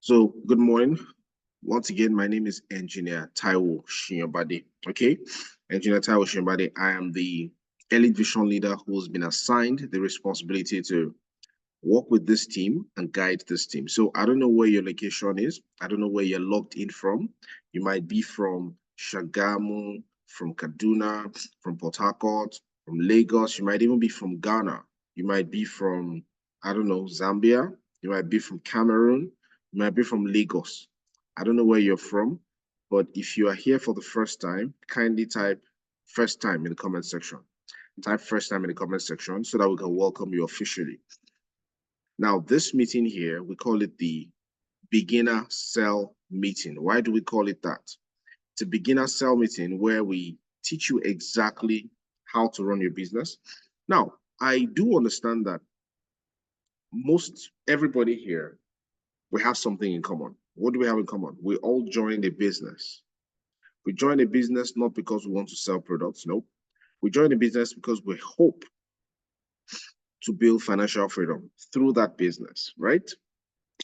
So, good morning. Once again, my name is Engineer Taiwo Shinyobade. Okay, Engineer Taiwo Shinyobade. I am the Elite Vision leader who's been assigned the responsibility to work with this team and guide this team. So, I don't know where your location is. I don't know where you're logged in from. You might be from Shagamu, from Kaduna, from Port Harcourt, from Lagos. You might even be from Ghana. You might be from, I don't know, Zambia. You might be from Cameroon. You might be from Lagos. I don't know where you're from, but if you are here for the first time, kindly type first time in the comment section. Type first time in the comment section so that we can welcome you officially. Now, this meeting here, we call it the beginner cell meeting. Why do we call it that? It's a beginner cell meeting where we teach you exactly how to run your business. Now, I do understand that most everybody here, we have something in common. What do we have in common? We all joined a business. We join a business not because we want to sell products. Nope. We join a business because we hope to build financial freedom through that business, right?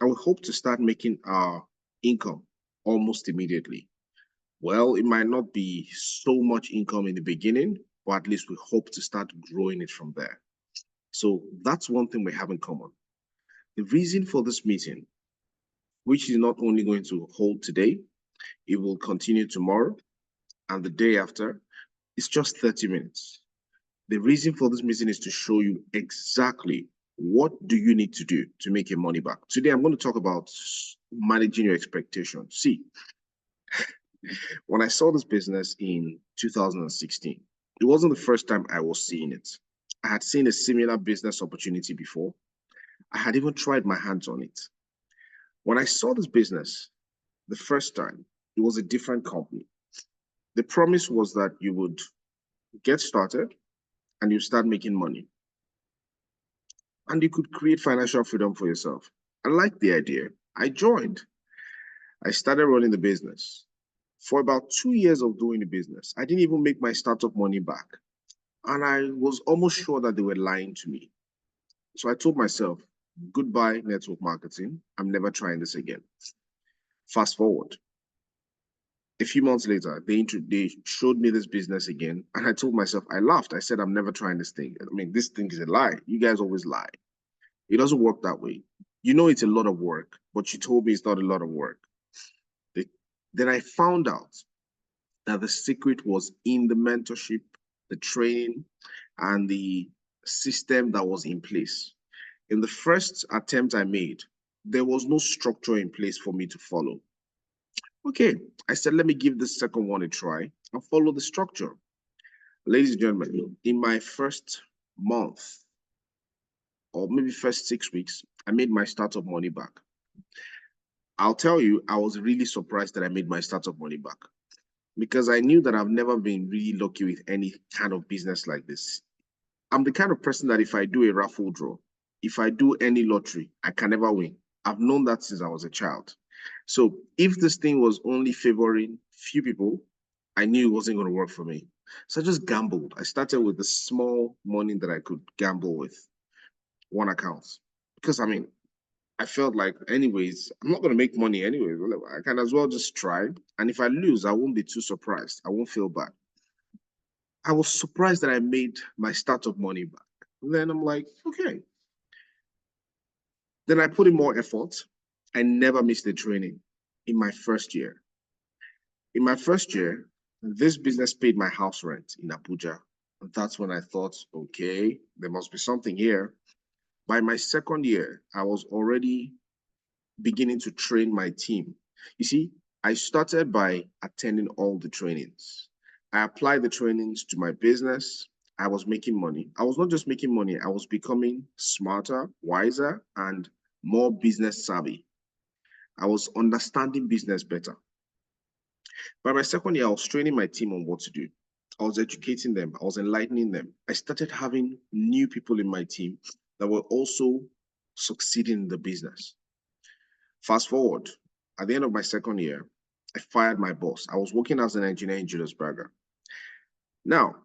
And we hope to start making our income almost immediately. Well, it might not be so much income in the beginning, but at least we hope to start growing it from there. So that's one thing we have in common. The reason for this meeting, which is not only going to hold today, it will continue tomorrow and the day after, it's just 30 minutes. The reason for this meeting is to show you exactly what do you need to do to make your money back. Today, I'm going to talk about managing your expectations. See, when I saw this business in 2016, it wasn't the first time I was seeing it. I had seen a similar business opportunity before. I had even tried my hands on it. When I saw this business the first time, it was a different company. The promise was that you would get started and you start making money. And you could create financial freedom for yourself. I liked the idea. I joined. I started running the business. For about 2 years of doing the business, I didn't even make my startup money back. And I was almost sure that they were lying to me. So I told myself, goodbye, network marketing. I'm never trying this again. Fast forward. A few months later, they showed me this business again. And I told myself, I laughed. I said, I'm never trying this thing. I mean, this thing is a lie. You guys always lie. It doesn't work that way. You know it's a lot of work, but you told me it's not a lot of work. Then I found out that the secret was in the mentorship, the training, and the system that was in place. In the first attempt I made, there was no structure in place for me to follow. Okay, I said, let me give the second one a try and follow the structure. Ladies and gentlemen, in my first month, or maybe first 6 weeks, I made my startup money back. I'll tell you, I was really surprised that I made my startup money back because I knew that I've never been really lucky with any kind of business like this. I'm the kind of person that if I do a raffle draw, if I do any lottery, I can never win. I've known that since I was a child. So if this thing was only favoring few people, I knew it wasn't going to work for me. So I just gambled. I started with the small money that I could gamble with, one account. Because I mean, I felt like, anyways, I'm not going to make money anyway. I can as well just try. And if I lose, I won't be too surprised. I won't feel bad. I was surprised that I made my startup money back. And then I'm like, okay. Then I put in more effort. I never missed the training in my first year. In my first year, this business paid my house rent in Abuja. And that's when I thought, okay, there must be something here. By my second year, I was already beginning to train my team. You see, I started by attending all the trainings. I applied the trainings to my business. I was making money. I was not just making money, I was becoming smarter, wiser, and more business savvy. I was understanding business better. By my second year, I was training my team on what to do. I was educating them. I was enlightening them. I started having new people in my team that were also succeeding in the business. Fast forward, at the end of my second year, I fired my boss. I was working as an engineer in Julius Berger. Now,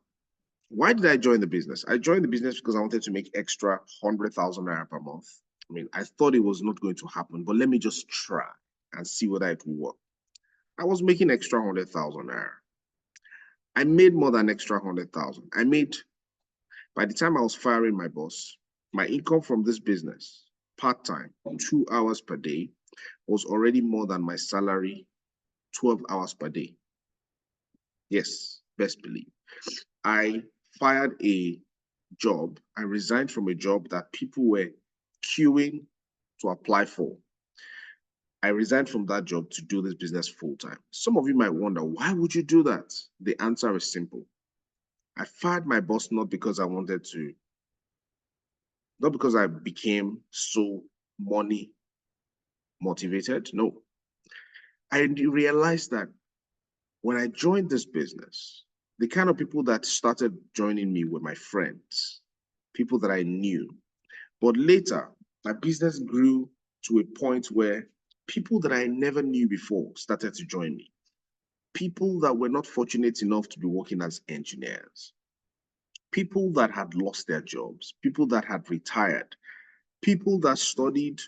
why did I join the business? I joined the business because I wanted to make extra 100,000 naira per month. I mean, I thought it was not going to happen, but let me just try. and see whether it will work. I was making extra 100,000 naira. I made more than extra 100,000. By the time I was firing my boss, my income from this business, part-time, 2 hours per day, was already more than my salary, 12 hours per day. Yes, best believe. I fired a job. I resigned from a job that people were queuing to apply for. I resigned from that job to do this business full-time. Some of you might wonder, why would you do that? The answer is simple. I fired my boss not because I wanted to, not because I became so money motivated. No. I realized that when I joined this business, the kind of people that started joining me were my friends, people that I knew. But later, my business grew to a point where people that I never knew before started to join me. People that were not fortunate enough to be working as engineers. People that had lost their jobs, people that had retired, people that studied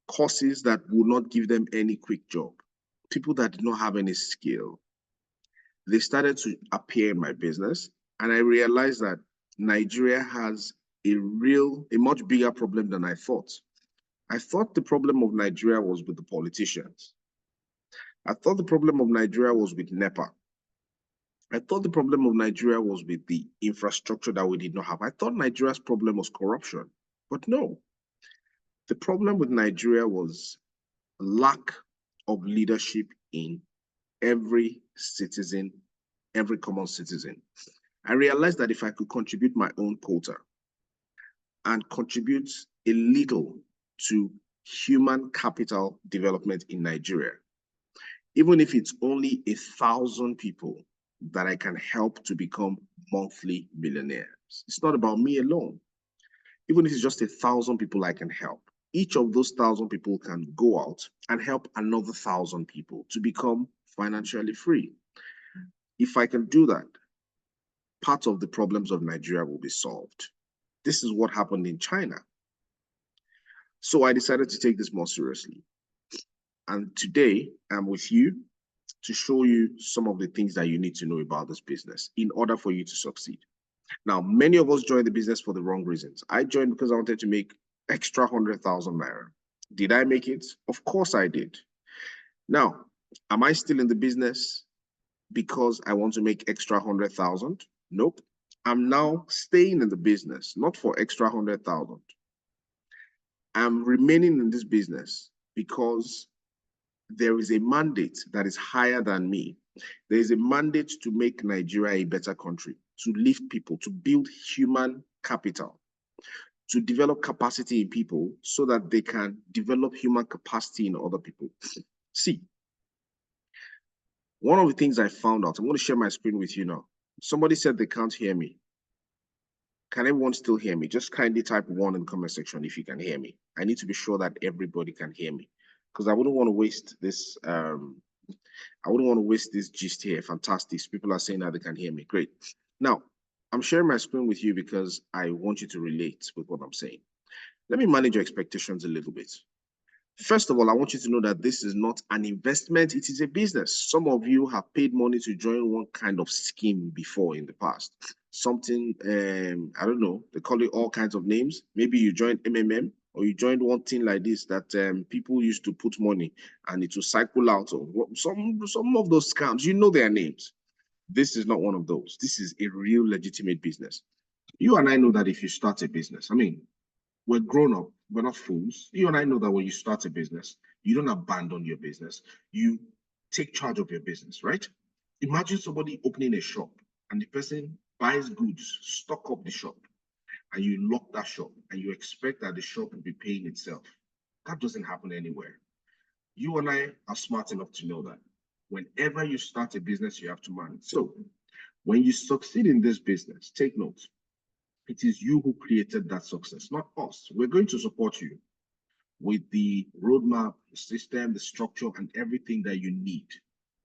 courses that would not give them any quick job, people that did not have any skill. They started to appear in my business, and I realized that Nigeria has a much bigger problem than I thought. I thought the problem of Nigeria was with the politicians. I thought the problem of Nigeria was with NEPA. I thought the problem of Nigeria was with the infrastructure that we did not have. I thought Nigeria's problem was corruption, but no. The problem with Nigeria was lack of leadership in every citizen, every common citizen. I realized that if I could contribute my own quota and contribute a little to human capital development in Nigeria, even if it's only 1,000 people that I can help to become monthly millionaires. It's not about me alone. Even if it's just 1,000 people I can help, each of those 1,000 people can go out and help another 1,000 people to become financially free. If I can do that, part of the problems of Nigeria will be solved. This is what happened in China. So I decided to take this more seriously. And today I'm with you to show you some of the things that you need to know about this business in order for you to succeed. Now, many of us joined the business for the wrong reasons. I joined because I wanted to make extra 100,000 naira. Did I make it? Of course I did. Now, am I still in the business because I want to make extra 100,000? Nope. I'm now staying in the business, not for extra 100,000. I'm remaining in this business because there is a mandate that is higher than me. There is a mandate to make Nigeria a better country, to lift people, to build human capital, to develop capacity in people so that they can develop human capacity in other people. See, one of the things I found out, I'm going to share my screen with you now. Somebody said they can't hear me. Can everyone still hear me? Just kindly type 1 in the comment section if you can hear me. I need to be sure that everybody can hear me because I wouldn't want to waste this. I wouldn't want to waste this gist here. Fantastic. People are saying that they can hear me. Great. Now, I'm sharing my screen with you because I want you to relate with what I'm saying. Let me manage your expectations a little bit. First of all, I want you to know that this is not an investment, it is a business. Some of you have paid money to join one kind of scheme before in the past. Something, I don't know, they call it all kinds of names. Maybe you joined MMM or you joined one thing like this that people used to put money and it will cycle out. Or some of those scams, you know their names. This is not one of those. This is a real legitimate business. You and I know that if you start a business, I mean, we're grown up, we're not fools. You and I know that when you start a business, you don't abandon your business. You take charge of your business, right? Imagine somebody opening a shop and the person buys goods, stock up the shop, and you lock that shop and you expect that the shop will be paying itself. That doesn't happen anywhere. You and I are smart enough to know that whenever you start a business, you have to manage. So when you succeed in this business, take note. It is you who created that success, not us. We're going to support you with the roadmap, the system, the structure, and everything that you need.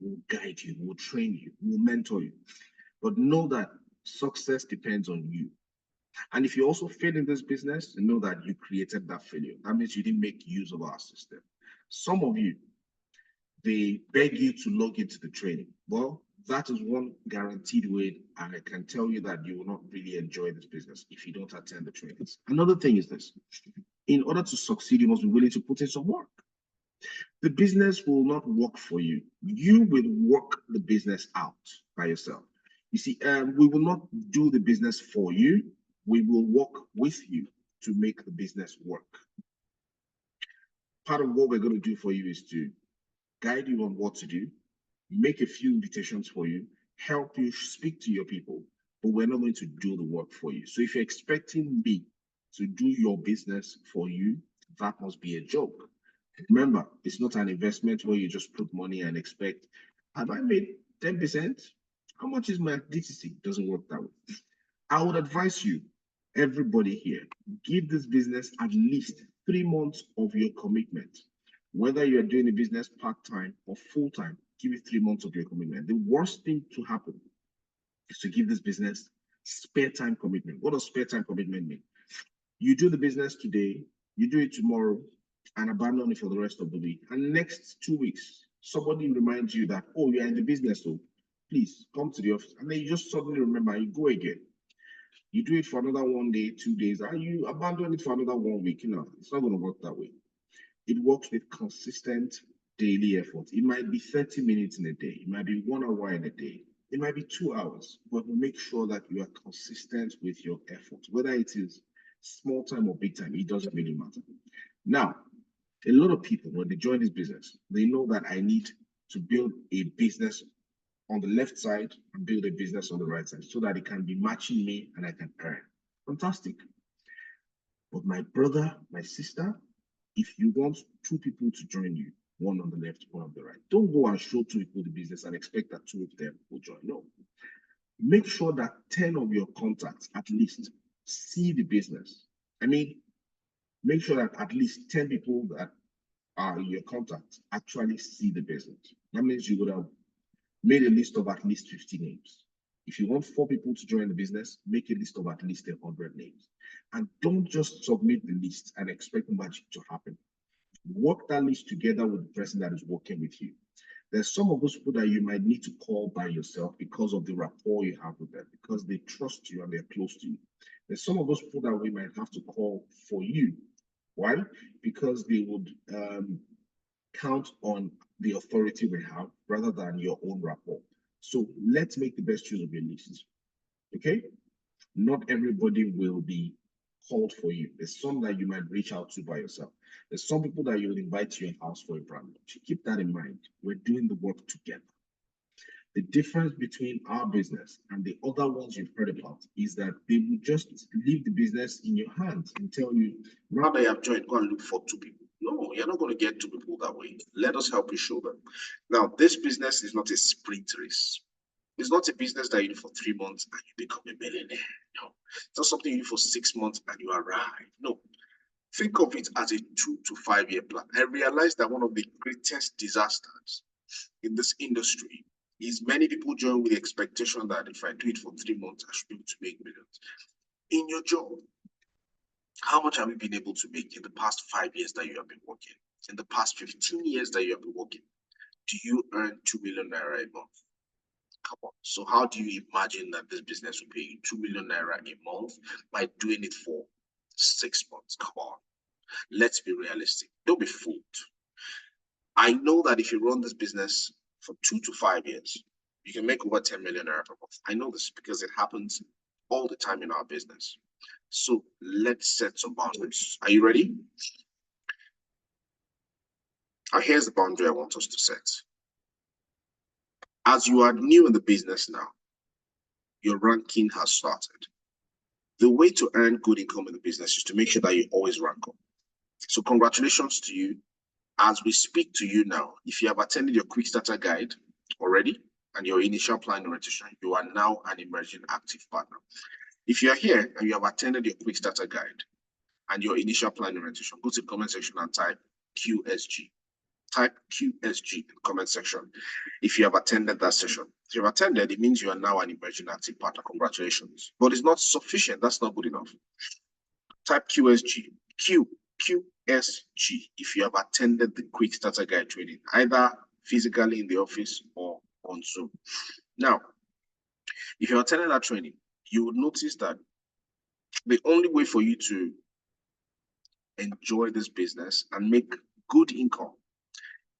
We'll guide you, we'll train you, we'll mentor you. But know that success depends on you. And if you also fail in this business, know that you created that failure. That means you didn't make use of our system. Some of you, they beg you to log into the training. Well, that is one guaranteed way, and I can tell you that you will not really enjoy this business if you don't attend the trainings. Another thing is this: in order to succeed, you must be willing to put in some work. The business will not work for you. You will work the business out by yourself. You see, we will not do the business for you. We will work with you to make the business work. Part of what we're going to do for you is to guide you on what to do, make a few invitations for you, help you speak to your people, but we're not going to do the work for you. So if you're expecting me to do your business for you, that must be a joke. Remember, it's not an investment where you just put money and expect, have I made 10%? How much is my DTC? It doesn't work that way. I would advise you, everybody here, give this business at least 3 months of your commitment. Whether you're doing a business part-time or full-time, give it 3 months of your commitment. The worst thing to happen is to give this business spare time commitment. What does spare time commitment mean? You do the business today, you do it tomorrow, and abandon it for the rest of the week. And next 2 weeks, somebody reminds you that, oh, you're in the business, so please come to the office. And then you just suddenly remember, you go again. You do it for another 1 day, 2 days, and you abandon it for another 1 week. It's not going to work that way. It works with consistent daily effort. It might be 30 minutes in a day. It might be 1 hour in a day. It might be 2 hours, but make sure that you are consistent with your effort. Whether it is small time or big time, it doesn't really matter. Now, a lot of people, when they join this business, they know that I need to build a business on the left side and build a business on the right side so that it can be matching me and I can earn. Fantastic. But my brother, my sister, if you want 2 people to join you, one on the left, one on the right, don't go and show 2 people the business and expect that 2 of them will join. No. Make sure that 10 of your contacts at least see the business. I mean, make sure that at least 10 people that are your contacts actually see the business. That means you would have made a list of at least 50 names. If you want 4 people to join the business, make a list of at least 100 names. And don't just submit the list and expect magic to happen. Work that list together with the person that is working with you. There's some of those people that you might need to call by yourself because of the rapport you have with them, because they trust you and they're close to you. There's some of those people that we might have to call for you. Why? Because they would count on the authority we have rather than your own rapport. So let's make the best use of your list. Okay? Not everybody will be called for you. There's some that you might reach out to by yourself. There's some people that you'll invite to your house for a brand launch. Keep that in mind. We're doing the work together. The difference between our business and the other ones you've heard about is that they will just leave the business in your hands and tell you, now that you have joined, go and look for 2 people. No, you're not going to get 2 people that way. Let us help you show them. Now, this business is not a sprint race. It's not a business that you do for 3 months and you become a millionaire. No, it's not something you do for 6 months and you arrive. No, think of it as a 2 to 5 year plan. I realized that one of the greatest disasters in this industry is many people join with the expectation that if I do it for 3 months, I should be able to make millions. In your job, how much have you been able to make in the past 5 years that you have been working? In the past 15 years that you have been working? Do you earn 2 million naira a month? Come on. So how do you imagine that this business will pay you 2 million naira a month by doing it for 6 months? Come on. Let's be realistic. Don't be fooled. I know that if you run this business for 2 to 5 years, you can make over 10 million naira per month. I know this because it happens all the time in our business. So let's set some boundaries. Are you ready? Now, here's the boundary I want us to set. As you are new in the business now, your ranking has started. The way to earn good income in the business is to make sure that you always rank up. So congratulations to you. As we speak to you now, if you have attended your quick starter guide already and your initial plan orientation, you are now an emerging active partner. If you are here and you have attended your quick starter guide and your initial plan orientation, go to the comment section and type QSG. Type QSG in the comment section if you have attended that session. If you have attended, it means you are now an emerging active partner. Congratulations. But it's not sufficient. That's not good enough. Type QSG. Q QSG if you have attended the Quick Starter Guide training, either physically in the office or on Zoom. Now, if you attended that training, you would notice that the only way for you to enjoy this business and make good income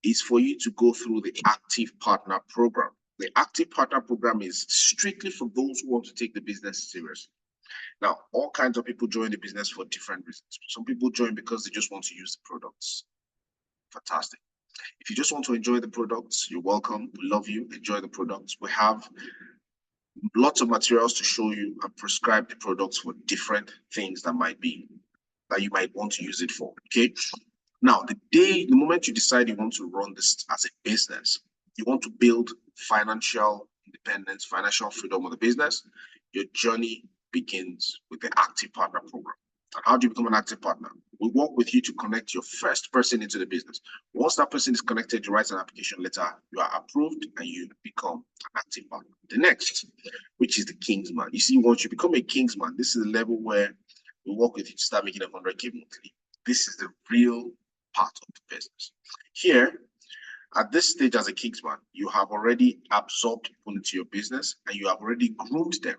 is for you to go through the Active Partner Program. The Active Partner Program is strictly for those who want to take the business seriously. Now, all kinds of people join the business for different reasons. Some people join because they just want to use the products. Fantastic. If you just want to enjoy the products, you're welcome. We love you. Enjoy the products. We have lots of materials to show you and prescribe the products for different things that you might want to use it for. Okay. Now, the moment you decide you want to run this as a business, you want to build financial independence, financial freedom of the business, your journey begins with the Active Partner Program. And how do you become an active partner? We work with you to connect your first person into the business. Once that person is connected, you write an application letter, you are approved, and you become an active partner. The next, which is the Kingsman. You see, once you become a Kingsman, this is the level where we work with you to start making 100K monthly. This is the real part of the business. Here, at this stage as a Kingsman, you have already absorbed people into your business and you have already groomed them.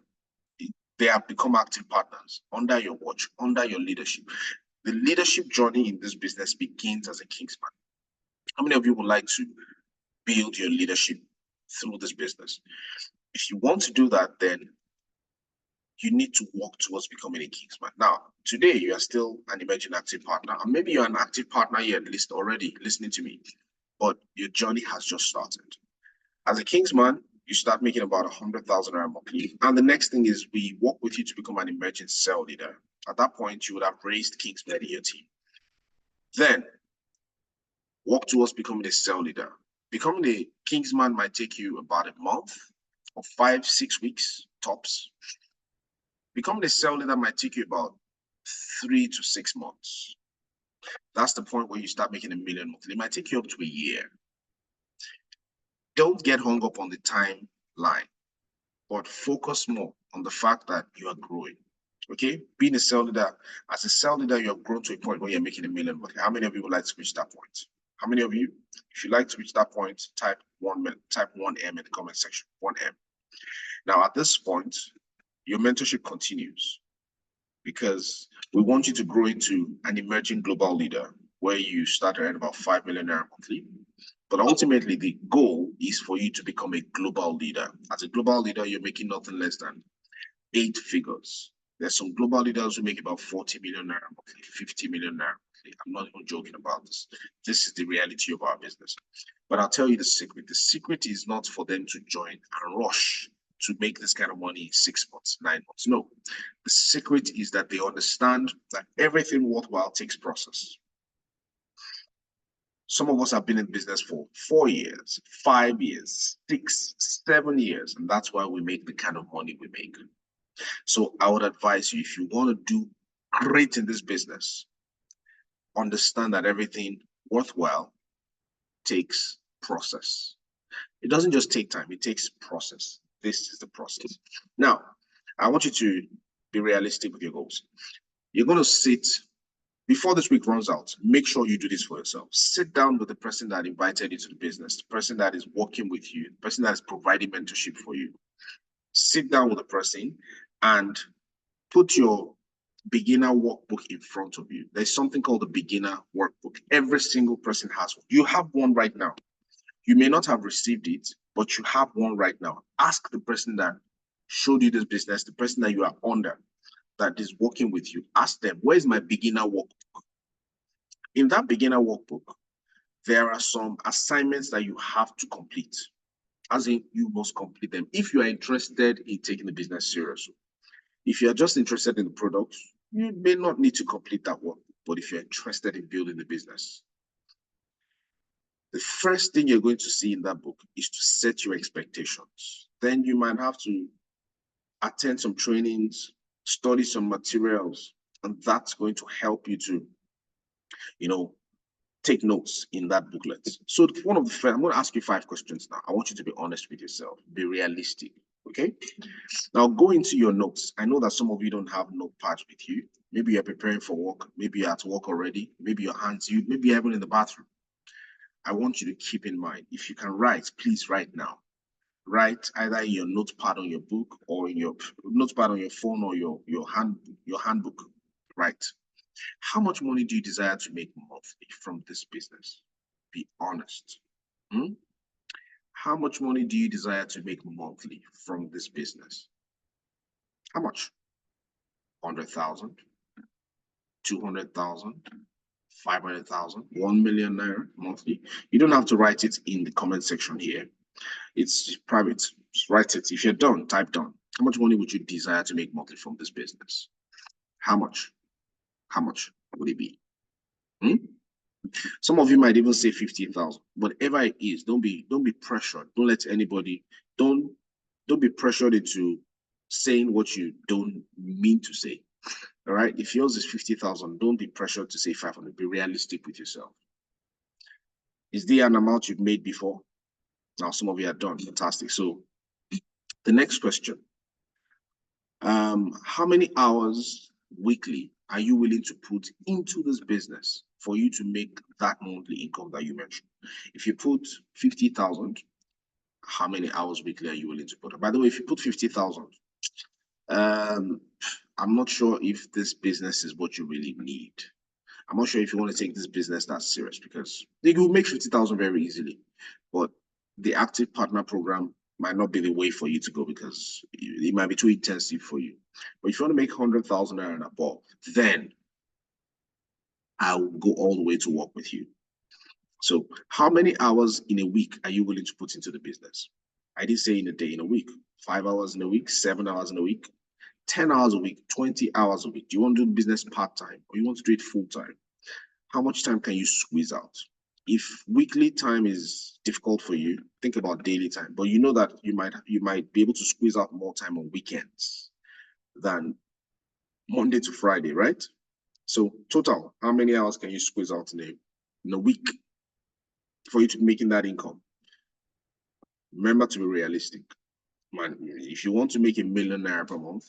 They have become active partners under your watch, under your leadership. The leadership journey in this business begins as a Kingsman. How many of you would like to build your leadership through this business? If you want to do that, then you need to work towards becoming a Kingsman. Now, today you are still an emerging active partner, and maybe you're an active partner here at least already listening to me, but your journey has just started. As a Kingsman, you start making about 100,000 naira monthly. And the next thing is we work with you to become an emerging cell leader. At that point, you would have raised Kingsmen in your team. Then work towards becoming a cell leader. Becoming a Kingsman might take you about a month or 5-6 weeks tops. Becoming a cell leader might take you about 3 to 6 months. That's the point where you start making $1 million monthly. It might take you up to a year. Don't get hung up on the timeline, but focus more on the fact that you are growing. Okay, being a cell leader, as a cell leader, you have grown to a point where you're making $1 million monthly. How many of you would like to reach that point? How many of you, if you like to reach that point, type 1M in the comment section. 1M. Now, at this point, your mentorship continues because we want you to grow into an emerging global leader where you start at about 5 million naira monthly. But ultimately, the goal is for you to become a global leader. As a global leader, you're making nothing less than 8 figures. There's some global leaders who make about 40 million naira monthly, 50 million naira monthly. I'm not even joking about this. This is the reality of our business. But I'll tell you the secret. The secret is not for them to join and rush to make this kind of money in 6 months, 9 months. No. The secret is that they understand that everything worthwhile takes process. Some of us have been in business for 4 years, 5 years, 6, 7 years, and that's why we make the kind of money we make. So I would advise you, if you want to do great in this business, understand that everything worthwhile takes process. It doesn't just take time, it takes process. This is the process. Now, I want you to be realistic with your goals. You're going to sit. Before this week runs out, make sure you do this for yourself. Sit down with the person that invited you to the business, the person that is working with you, the person that is providing mentorship for you. Sit down with the person and put your beginner workbook in front of you. There's something called the beginner workbook. Every single person has one. You have one right now. You may not have received it, but you have one right now. Ask the person that showed you this business, the person that you are under, that is working with you, ask them, where's my beginner workbook? In that beginner workbook, there are some assignments that you have to complete. As in, you must complete them if you are interested in taking the business seriously. If you are just interested in the product, you may not need to complete that work. But if you're interested in building the business, the first thing you're going to see in that book is to set your expectations. Then you might have to attend some trainings, study some materials, and that's going to help you to, take notes in that booklet. So I'm going to ask you 5 questions now. I want you to be honest with yourself, be realistic, okay? Now go into your notes. I know that some of you don't have notepads with you. Maybe you're preparing for work. Maybe you're at work already. Maybe your hands, maybe you're even in the bathroom. I want you to keep in mind, if you can write, please write now. Write either in your notepad on your book or in your notepad on your phone or your handbook. Write. How much money do you desire to make monthly from this business? Be honest. Hmm? How much money do you desire to make monthly from this business? How much? 100,000, 200,000, 500,000, 1 million naira monthly. You don't have to write it in the comment section here. It's private. Just write it. If you're done, type done. How much money would you desire to make monthly from this business? How much? How much would it be? Hmm? Some of you might even say 50,000. Whatever it is, don't be pressured. Don't let anybody, don't be pressured into saying what you don't mean to say. All right. If yours is 50,000, don't be pressured to say 500. Be realistic with yourself. Is there an amount you've made before? Now, some of you are done. Fantastic. So the next question, how many hours weekly are you willing to put into this business for you to make that monthly income that you mentioned? If you put 50,000, how many hours weekly are you willing to put? By the way, if you put 50,000, I'm not sure if this business is what you really need. I'm not sure if you want to take this business that serious, because you will make 50,000 very easily, but the active partner program might not be the way for you to go because it might be too intensive for you. But if you want to make 100,000 and above, then I will go all the way to work with you. So how many hours in a week are you willing to put into the business? I did say in a day, in a week, 5 hours in a week, 7 hours in a week, 10 hours a week, 20 hours a week. Do you want to do business part-time or you want to do it full-time? How much time can you squeeze out? If weekly time is difficult for you, think about daily time. But you know that you might be able to squeeze out more time on weekends than Monday to Friday, right? So total, how many hours can you squeeze out in a week for you to be making that income? Remember to be realistic. Man, if you want to make $1 million per month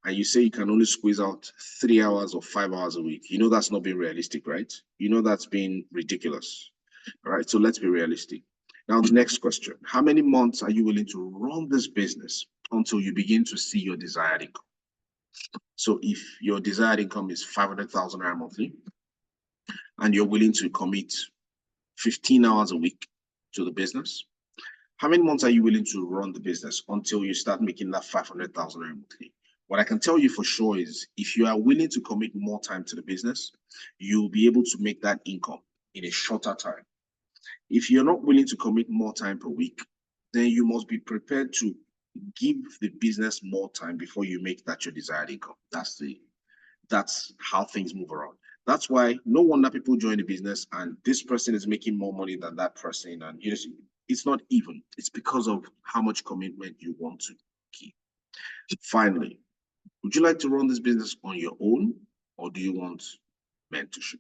and you say you can only squeeze out 3 hours or 5 hours a week, you know that's not being realistic, right? You know that's being ridiculous. All right, so let's be realistic. Now, the next question. How many months are you willing to run this business until you begin to see your desired income? So if your desired income is 500,000 naira monthly and you're willing to commit 15 hours a week to the business, how many months are you willing to run the business until you start making that 500,000 naira monthly? What I can tell you for sure is if you are willing to commit more time to the business, you'll be able to make that income in a shorter time. If you're not willing to commit more time per week, then you must be prepared to give the business more time before you make that your desired income. That's how things move around. That's why no wonder people join the business and this person is making more money than that person. And it's not even. It's because of how much commitment you want to keep. Finally, would you like to run this business on your own or do you want mentorship?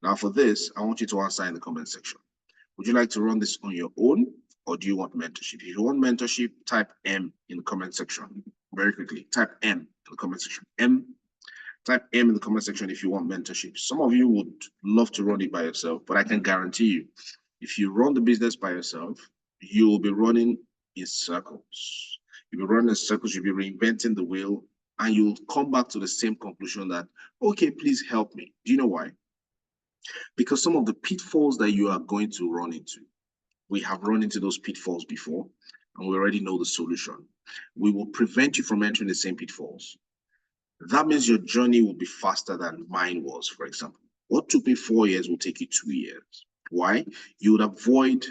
Now for this, I want you to answer in the comment section. Would you like to run this on your own or do you want mentorship? If you want mentorship, type M in the comment section. Very quickly, type M in the comment section. Type M in the comment section if you want mentorship. Some of you would love to run it by yourself, but I can guarantee you, if you run the business by yourself, you will be running in circles. You'll be running in circles, you'll be reinventing the wheel, and you'll come back to the same conclusion that, okay, please help me. Do you know why? Because some of the pitfalls that you are going to run into, we have run into those pitfalls before, and we already know the solution. We will prevent you from entering the same pitfalls. That means your journey will be faster than mine was, for example. What took me 4 years will take you 2 years. Why? You would avoid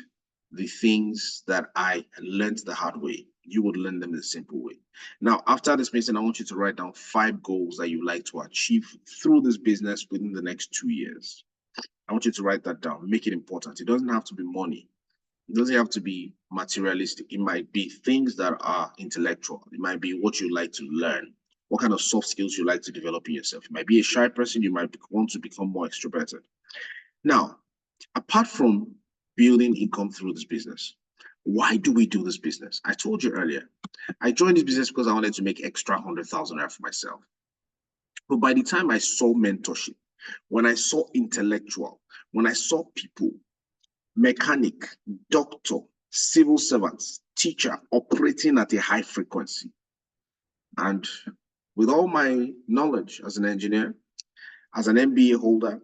the things that I learned the hard way. You would learn them in a simple way. Now, after this meeting, I want you to write down 5 goals that you like to achieve through this business within the next 2 years. I want you to write that down. Make it important. It doesn't have to be money. It doesn't have to be materialistic. It might be things that are intellectual. It might be what you like to learn, what kind of soft skills you like to develop in yourself. You might be a shy person. You might want to become more extroverted. Now, apart from building income through this business, why do we do this business? I told you earlier, I joined this business because I wanted to make extra 100,000 naira for myself. But by the time I saw mentorship, when I saw intellectual, when I saw people, mechanic, doctor, civil servants, teacher operating at a high frequency, and with all my knowledge as an engineer, as an MBA holder,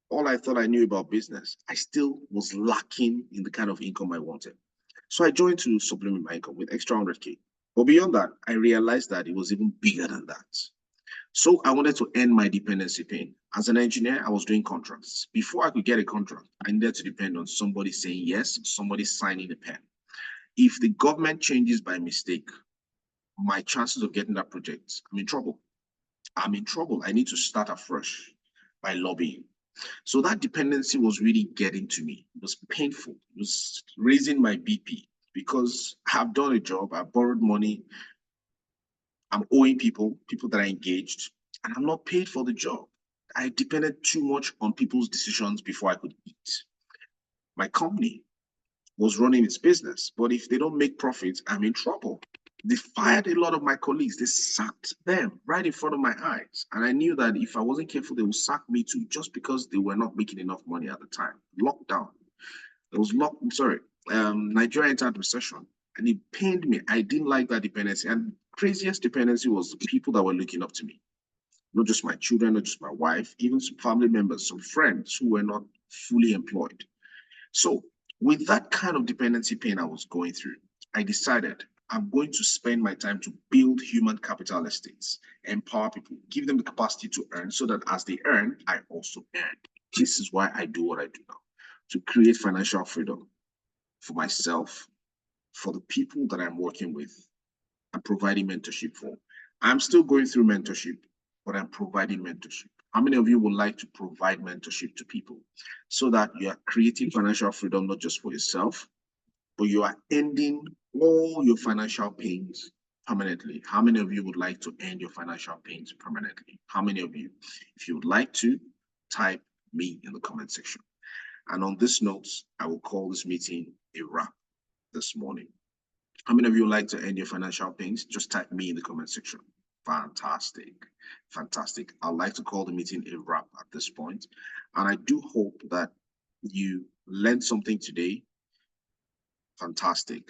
all I thought I knew about business, I still was lacking in the kind of income I wanted. So I joined to supplement my income with extra 100K. But beyond that, I realized that it was even bigger than that. So I wanted to end my dependency pain. As an engineer, I was doing contracts. Before I could get a contract, I needed to depend on somebody saying yes, somebody signing a pen. If the government changes by mistake, my chances of getting that project, I'm in trouble. I'm in trouble. I need to start afresh by lobbying. So that dependency was really getting to me. It was painful. It was raising my BP because I've done a job, I borrowed money, I'm owing people that are engaged, and I'm not paid for the job. I depended too much on people's decisions before I could eat. My company was running its business, but if they don't make profits, I'm in trouble. They fired a lot of my colleagues. They sacked them right in front of my eyes. And I knew that if I wasn't careful, they would sack me too, just because they were not making enough money at the time. Lockdown. It was Nigeria entered recession, and it pained me. I didn't like that dependency. And craziest dependency was the people that were looking up to me. Not just my children, not just my wife, even some family members, some friends who were not fully employed. So with that kind of dependency pain I was going through, I decided I'm going to spend my time to build human capital estates, empower people, give them the capacity to earn so that as they earn, I also earn. This is why I do what I do now, to create financial freedom for myself, for the people that I'm working with and providing mentorship for. I'm still going through mentorship, but I'm providing mentorship. How many of you would like to provide mentorship to people so that you are creating financial freedom, not just for yourself, but you are ending all your financial pains permanently? How many of you would like to end your financial pains permanently? How many of you? If you would like to, type me in the comment section. And on this note, I will call this meeting a wrap this morning. How many of you would like to end your financial pains? Just type me in the comment section. Fantastic. Fantastic. I'd like to call the meeting a wrap at this point. And I do hope that you learned something today. Fantastic.